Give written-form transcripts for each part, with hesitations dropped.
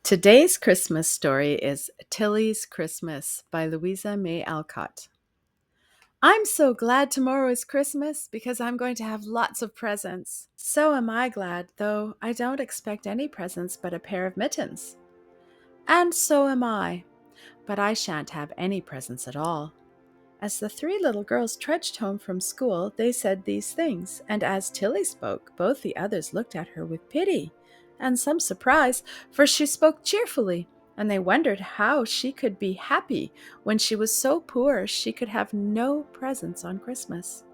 Today's Christmas story is Tilly's Christmas by Louisa May Alcott. I'm so glad tomorrow is Christmas because I'm going to have lots of presents. So am I glad, though I don't expect any presents but a pair of mittens. And so am I, but I shan't have any presents at all. As the three little girls trudged home from school, they said these things, and as Tilly spoke, both the others looked at her with pity and some surprise, for she spoke cheerfully, and they wondered how she could be happy when she was so poor she could have no presents on Christmas.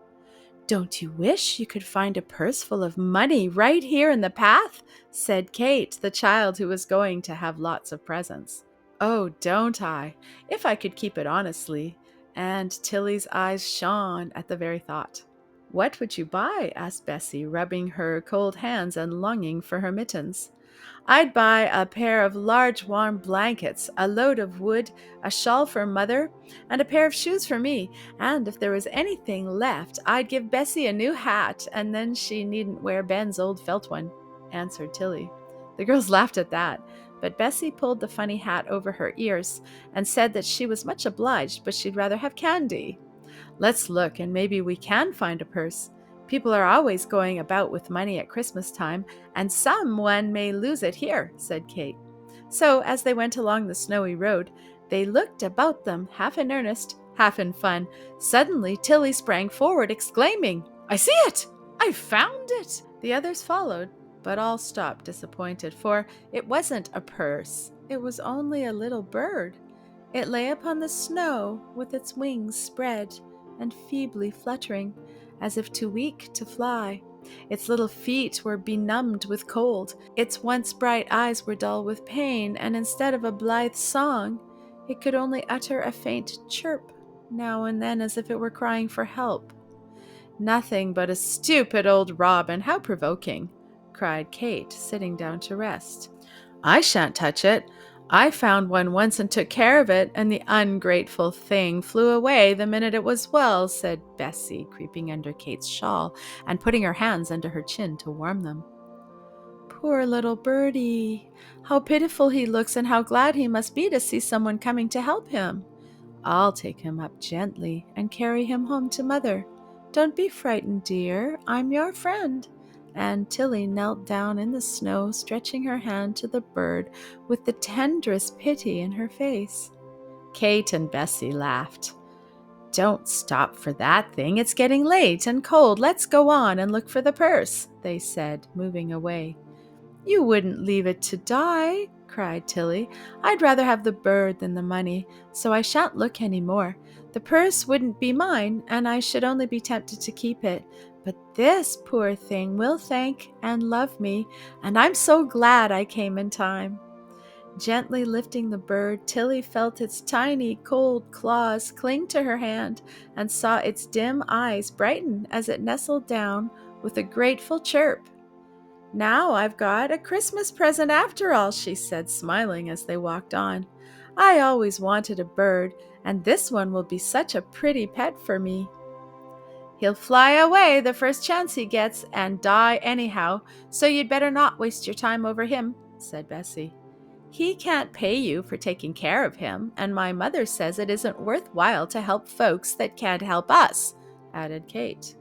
"Don't you wish you could find a purse full of money right here in the path?" said Kate, the child who was going to have lots of presents. "Oh, don't I? If I could keep it honestly." And Tilly's eyes shone at the very thought. "What would you buy?" asked Bessie, rubbing her cold hands and longing for her mittens. "I'd buy a pair of large warm blankets, a load of wood, a shawl for Mother, and a pair of shoes for me. And if there was anything left, I'd give Bessie a new hat, and then she needn't wear Ben's old felt one," answered Tilly. The girls laughed at that, but Bessie pulled the funny hat over her ears and said that she was much obliged, but she'd rather have candy. "Let's look, and maybe we can find a purse. People are always going about with money at Christmas time, and someone may lose it here," said Kate. So, as they went along the snowy road, they looked about them, half in earnest, half in fun. Suddenly, Tilly sprang forward, exclaiming, "I see it! I've found it!" The others followed, but all stopped disappointed, for it wasn't a purse. It was only a little bird. It lay upon the snow with its wings spread and feebly fluttering, as if too weak to fly. Its little feet were benumbed with cold. Its once bright eyes were dull with pain, and instead of a blithe song, it could only utter a faint chirp now and then, as if it were crying for help. "Nothing but a stupid old robin! How provoking!" cried Kate, sitting down to rest. "I shan't touch it. I found one once and took care of it, and the ungrateful thing flew away the minute it was well," said Bessie, creeping under Kate's shawl and putting her hands under her chin to warm them. "Poor little birdie! How pitiful he looks, and how glad he must be to see someone coming to help him. I'll take him up gently and carry him home to Mother. Don't be frightened, dear. I'm your friend." And Tilly knelt down in the snow, stretching her hand to the bird with the tenderest pity in her face. Kate and Bessie laughed. "Don't stop for that thing. It's getting late and cold. Let's go on and look for the purse," they said, moving away. "You wouldn't leave it to die," cried Tilly. "I'd rather have the bird than the money, so I shan't look any more. The purse wouldn't be mine, and I should only be tempted to keep it. But this poor thing will thank and love me, and I'm so glad I came in time." Gently lifting the bird, Tilly felt its tiny, cold claws cling to her hand and saw its dim eyes brighten as it nestled down with a grateful chirp. "Now I've got a Christmas present after all," she said, smiling as they walked on. "I always wanted a bird, and this one will be such a pretty pet for me." "He'll fly away the first chance he gets and die anyhow, so you'd better not waste your time over him," said Bessie. "He can't pay you for taking care of him, and my mother says it isn't worthwhile to help folks that can't help us," added Kate.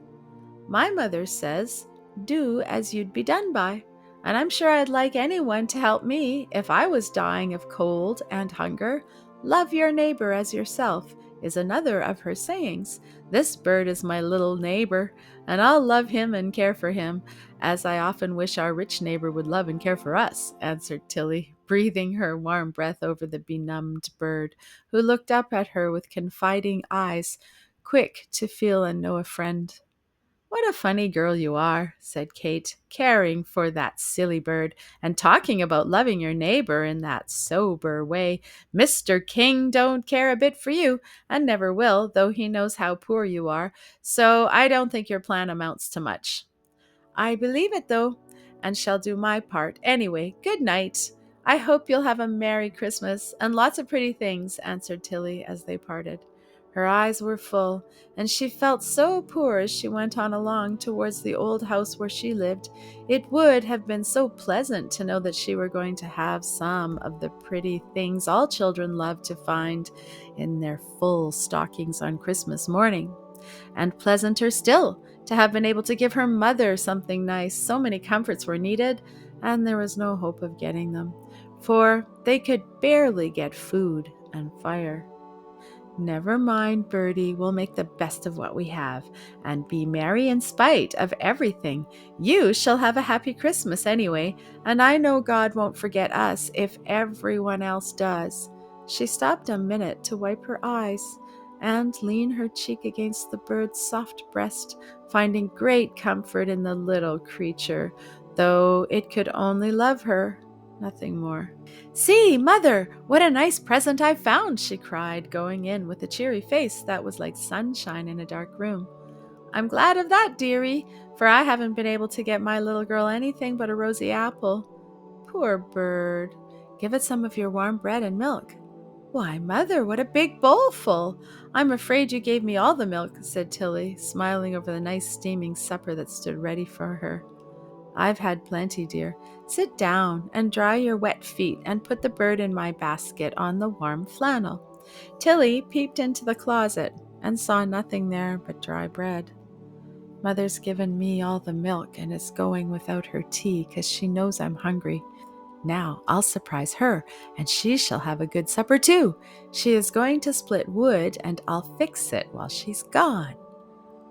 "My mother says, 'Do as you'd be done by,' and I'm sure I'd like anyone to help me if I was dying of cold and hunger. 'Love your neighbor as yourself' is another of her sayings. This bird is my little neighbor, and I'll love him and care for him, as I often wish our rich neighbor would love and care for us," answered Tilly, breathing her warm breath over the benumbed bird, who looked up at her with confiding eyes, quick to feel and know a friend. "What a funny girl you are," said Kate, caring for that silly bird and talking about loving your neighbor in that sober way. "Mr. King don't care a bit for you, and never will, though he knows how poor you are, so I don't think your plan amounts to much." "I believe it, though, and shall do my part. Anyway, good night. I hope you'll have a Merry Christmas and lots of pretty things," answered Tilly as they parted. Her eyes were full, and she felt so poor as she went on along towards the old house where she lived. It would have been so pleasant to know that she were going to have some of the pretty things all children love to find in their full stockings on Christmas morning. And pleasanter still to have been able to give her mother something nice. So many comforts were needed, and there was no hope of getting them, for they could barely get food and fire. Never mind, Birdie, we'll make the best of what we have, and be merry in spite of everything. You shall have a happy Christmas anyway, and I know God won't forget us if everyone else does. She stopped a minute to wipe her eyes and lean her cheek against the bird's soft breast, finding great comfort in the little creature, though it could only love her, nothing more. "See, Mother, what a nice present I've found," she cried, going in with a cheery face that was like sunshine in a dark room. "I'm glad of that, dearie, for I haven't been able to get my little girl anything but a rosy apple. Poor bird. Give it some of your warm bread and milk." "Why, Mother, what a big bowl full! I'm afraid you gave me all the milk," said Tilly, smiling over the nice steaming supper that stood ready for her. "I've had plenty, dear. Sit down and dry your wet feet and put the bird in my basket on the warm flannel." Tilly peeped into the closet and saw nothing there but dry bread. "Mother's given me all the milk and is going without her tea 'cause she knows I'm hungry. Now I'll surprise her, and she shall have a good supper too. She is going to split wood, and I'll fix it while she's gone."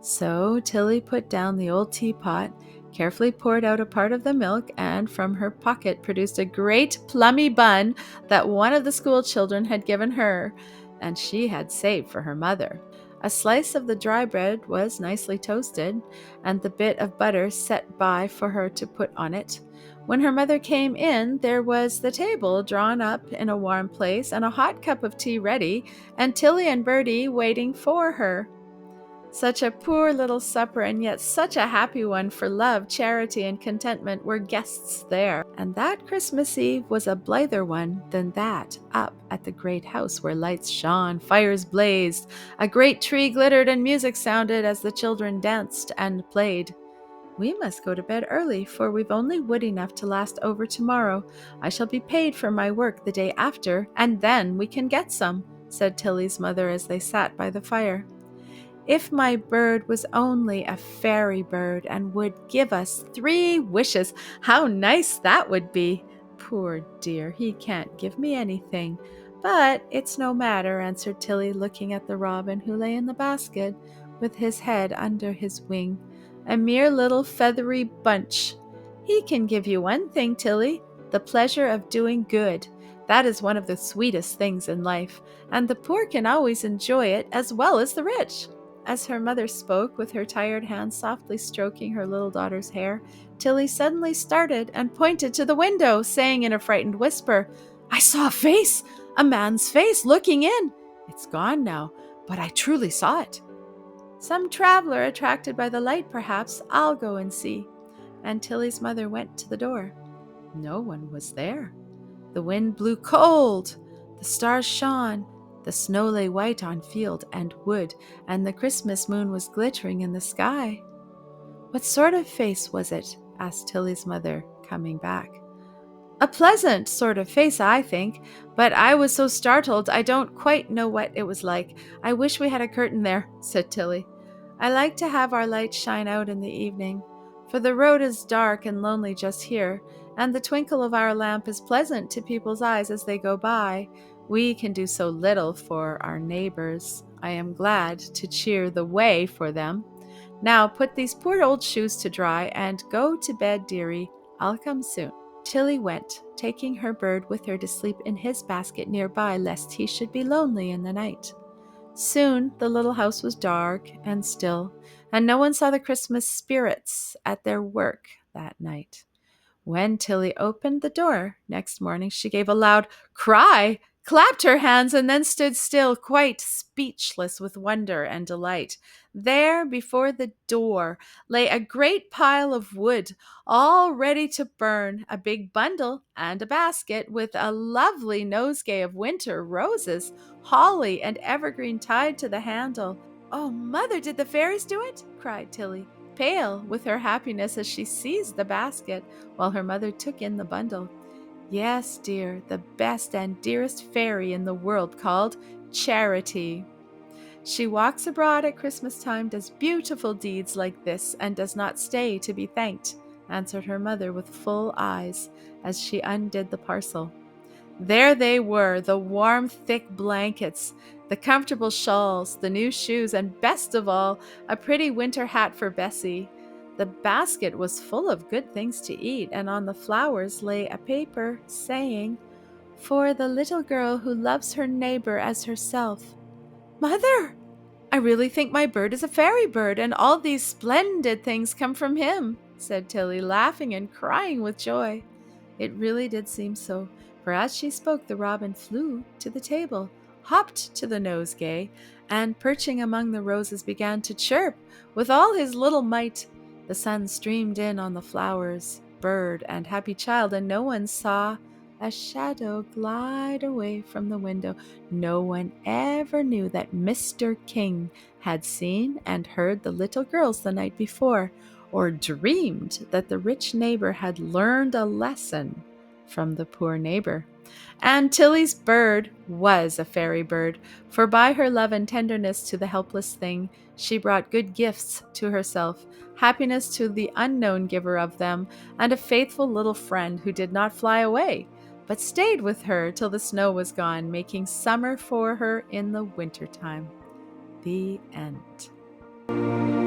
So Tilly put down the old teapot, carefully poured out a part of the milk, and from her pocket produced a great plummy bun that one of the school children had given her, and she had saved for her mother. A slice of the dry bread was nicely toasted, and the bit of butter set by for her to put on it. When her mother came in, there was the table drawn up in a warm place, and a hot cup of tea ready, and Tilly and Birdie waiting for her. Such a poor little supper, and yet such a happy one, for love, charity, and contentment were guests there. And that Christmas Eve was a blither one than that up at the great house, where lights shone, fires blazed, a great tree glittered, and music sounded as the children danced and played. "We must go to bed early, for we've only wood enough to last over tomorrow. I shall be paid for my work the day after, and then we can get some," said Tilly's mother as they sat by the fire. "If my bird was only a fairy bird and would give us 3 wishes, how nice that would be! Poor dear, he can't give me anything. But it's no matter," answered Tilly, looking at the robin who lay in the basket with his head under his wing, a mere little feathery bunch. "He can give you one thing, Tilly, the pleasure of doing good. That is one of the sweetest things in life, and the poor can always enjoy it as well as the rich." As her mother spoke, with her tired hand softly stroking her little daughter's hair, Tilly suddenly started and pointed to the window, saying in a frightened whisper, "I saw a face, a man's face, looking in. It's gone now, but I truly saw it." "Some traveler attracted by the light, perhaps. I'll go and see." And Tilly's mother went to the door. No one was there. The wind blew cold, the stars shone, the snow lay white on field and wood, and the Christmas moon was glittering in the sky. "What sort of face was it?" asked Tilly's mother, coming back. "A pleasant sort of face, I think, but I was so startled I don't quite know what it was like. I wish we had a curtain there," said Tilly. "I like to have our light shine out in the evening, for the road is dark and lonely just here, and the twinkle of our lamp is pleasant to people's eyes as they go by. We can do so little for our neighbors. I am glad to cheer the way for them. Now put these poor old shoes to dry and go to bed, dearie. I'll come soon." Tilly went, taking her bird with her to sleep in his basket nearby, lest he should be lonely in the night. Soon the little house was dark and still, and no one saw the Christmas spirits at their work that night. When Tilly opened the door next morning, she gave a loud cry, clapped her hands, and then stood still, quite speechless with wonder and delight. There, before the door, lay a great pile of wood, all ready to burn, a big bundle and a basket, with a lovely nosegay of winter roses, holly, and evergreen tied to the handle. "Oh, Mother, did the fairies do it?" cried Tilly, pale with her happiness as she seized the basket, while her mother took in the bundle. "Yes, dear, the best and dearest fairy in the world, called Charity. She walks abroad at Christmas time, does beautiful deeds like this, and does not stay to be thanked," answered her mother with full eyes as she undid the parcel. There they were, the warm, thick blankets, the comfortable shawls, the new shoes, and best of all, a pretty winter hat for Bessie. The basket was full of good things to eat, and on the flowers lay a paper saying, "For the little girl who loves her neighbor as herself." "Mother, I really think my bird is a fairy bird, and all these splendid things come from him," said Tilly, laughing and crying with joy. It really did seem so, for as she spoke, the robin flew to the table, hopped to the nosegay, and perching among the roses began to chirp with all his little might. The sun streamed in on the flowers, bird, and happy child, and no one saw a shadow glide away from the window. No one ever knew that Mr. King had seen and heard the little girls the night before, or dreamed that the rich neighbor had learned a lesson from the poor neighbor. And Tilly's bird was a fairy bird, for by her love and tenderness to the helpless thing, she brought good gifts to herself, happiness to the unknown giver of them, and a faithful little friend who did not fly away, but stayed with her till the snow was gone, making summer for her in the winter time. The end.